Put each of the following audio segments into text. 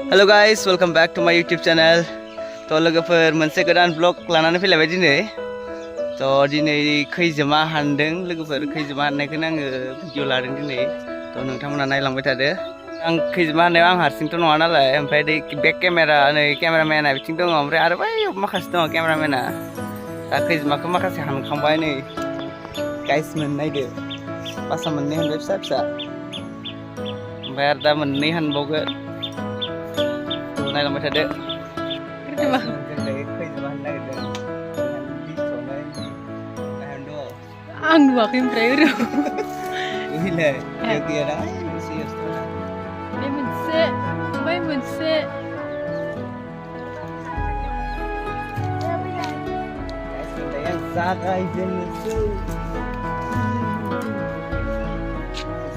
Hello guys, welcome back to my YouTube channel. To लोगोफोर मोनसे गोदान ब्लग लानानै फैलायबाय दिनै. To दिनै खैजेमा हानदों लोगोफोर खैजेमा हाननायखौनो आङो भिडिअ लादों दिनै. To नोंथांमोना नायलांबाय थादो. आं खैजेमा हाननायाव आं हारसिंथ' नङा नालाय ओमफ्राय बेक केमेरा नै केमेरामेना बिथिं दङ ओमफ्राय आरो बै माखासे दङ केमेरामेना. दा खैजेमाखौ माखासे हानखांबाय नै. गाइस मोननायदो. पासा मोननै हानबाय फिसा फिसा. ओमफ्राय आरो दा मोननै हानबावगोन. नायलांबाय थादो खैजेमा खैजेमा हाननो नागिरदों आं नुवाखै ओमफ्राय ओरै गैला गैयाना बै मोनसे जागायजेननोसै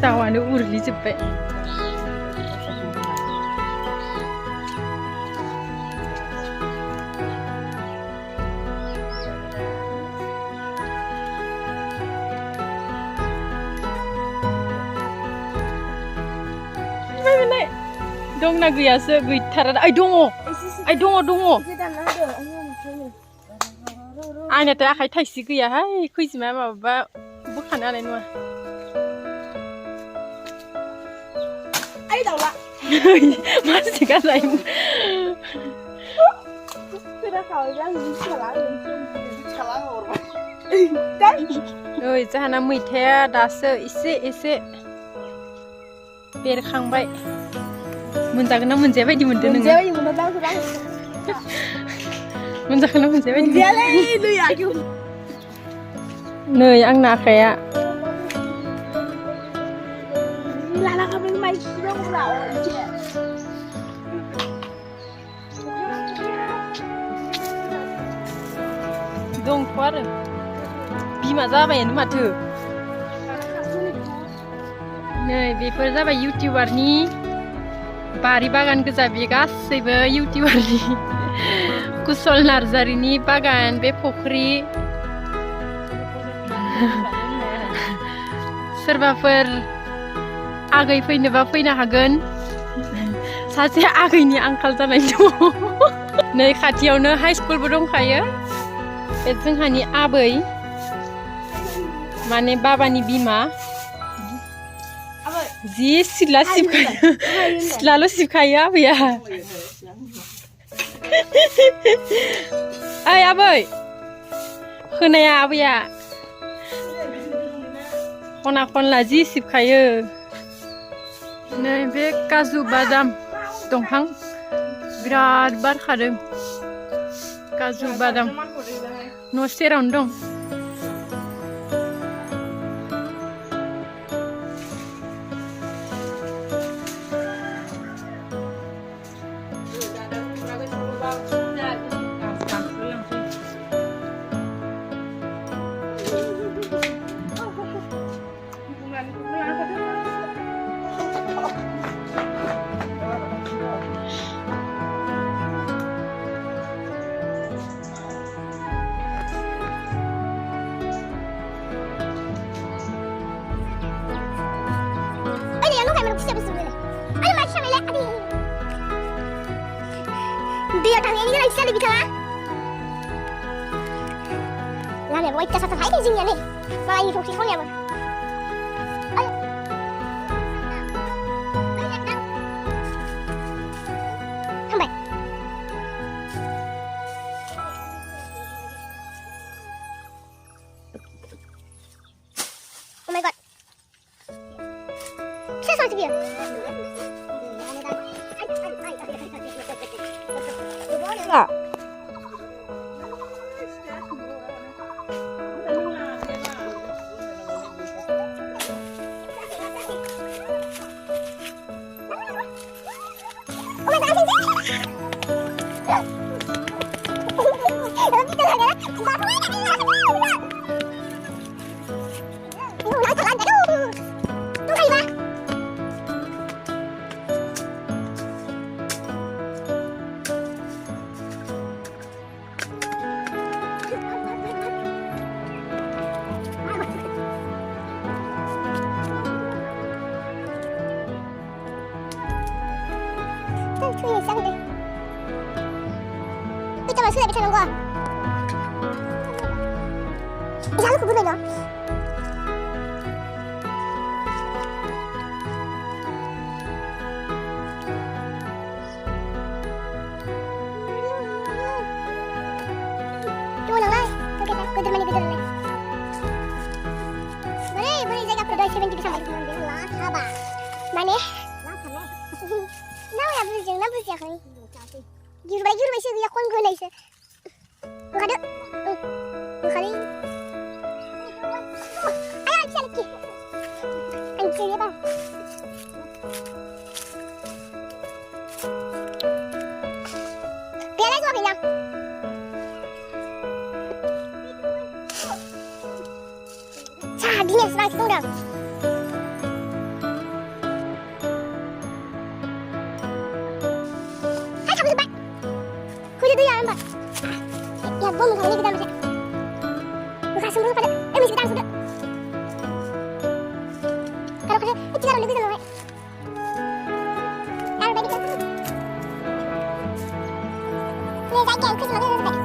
दाउआनो उरलिजोब्बाय dong na guyasो गैथारा ai dङ आंनाथ' आखाइ थाइसे गैयाहाय खैजेमाया माबा बोखानो हानाय नङा ai दाउला मासे गालाय ओइ जाहाना मैथाया दासो एसे बेरखांबाय मोनजागोन ना मोनजाया बायदि मोनदों नोङो मोनजागोन ना मोनजाया बायदि नै आंना आखाया दंथ' आरो बिमा जाबायानो माथो नै बेफोर जाबाय इउटिउबारनि बारि बागान गोजा बे गासैबो इउटिउबारनि कुशल नार्जारिनि बागान बे फुख्रि सोरबाफोर आगै फैनोबा फैनो हागोन सासे आगैनि आंखाल जानाय दङ नै खाथियावनो हाइ स्कुलबो दंखायो बे जोंहानि आबै माने बाबानि बिमा जि सिथ्ला सिबखायो सिथ्लाल' सिबखायो आबैया ओइ आबै खोनाया आबैया खना खनला जि सिबखायो नै बे काजु बादाम दंफां बिराद बारखादों काजु बादाम न' सेरावनो दं dia tanya ini kan bisa lebih kalah. Lah nih, mau ikut satu hari jinnya nih. Malah ini fungsi ya, Bang. Ayo. Hanbai. Oh my god. Saya sangat dia. Lah. Tuyul siapa deh? Kita masuk dari sana gua. Jangan kubur dong. Tuh nang lah, kita kudur mani kudur lagi. Boleh jaga produk 70 sampai 90 lah, apa? Mana? Nah, ya boleh jangan boleh jangan. Juru sih dia kon gue nasi. Ada. Kali. Ayo bisa lagi. Anjir ya bang. Biar aja pinjam. Sadinya sekarang sudah. Ya bom kali kita bisa buka sumber pada mesti kita sudah kalau kita kita lebih sama kalau tadi kan ini saya kan kesel banget tadi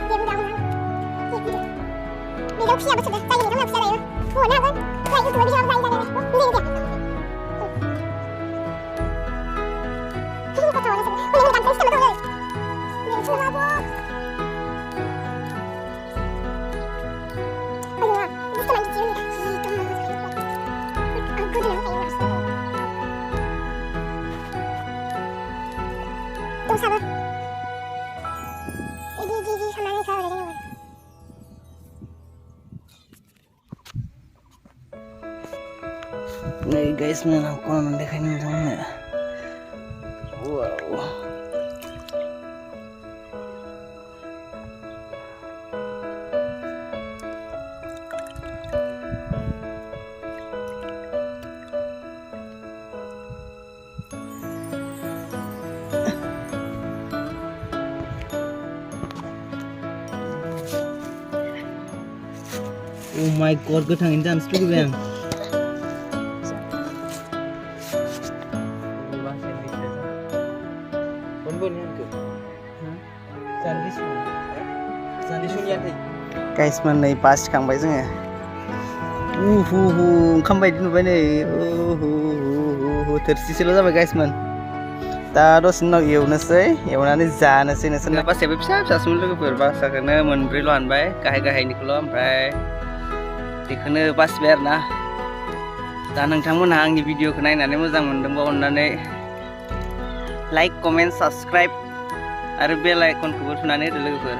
dia udah dia siapa sudah saya ini kan siapa ya oh nah kan saya itu lebih sama saya ini dia Nih guys, aku nanti kayak gini. Wow. Oh my god, gue thangin dance tuh bang. Guys, mana pas kambay sih ya? Kambay di nubai nih. Tersisa lo sama guys man. Terus no nasi jana sih nasi. Pas ya bisa semua lo berbahasa karena memberi lo hanbai, kahai ini kalau hanbai. Dikene pas biar nah. Dan nangtamu nang di video kenai nanti mau jangan mendengkau nanti like, comment, subscribe. Ada bel icon kubur nanti dulu ber.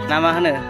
Nama mana?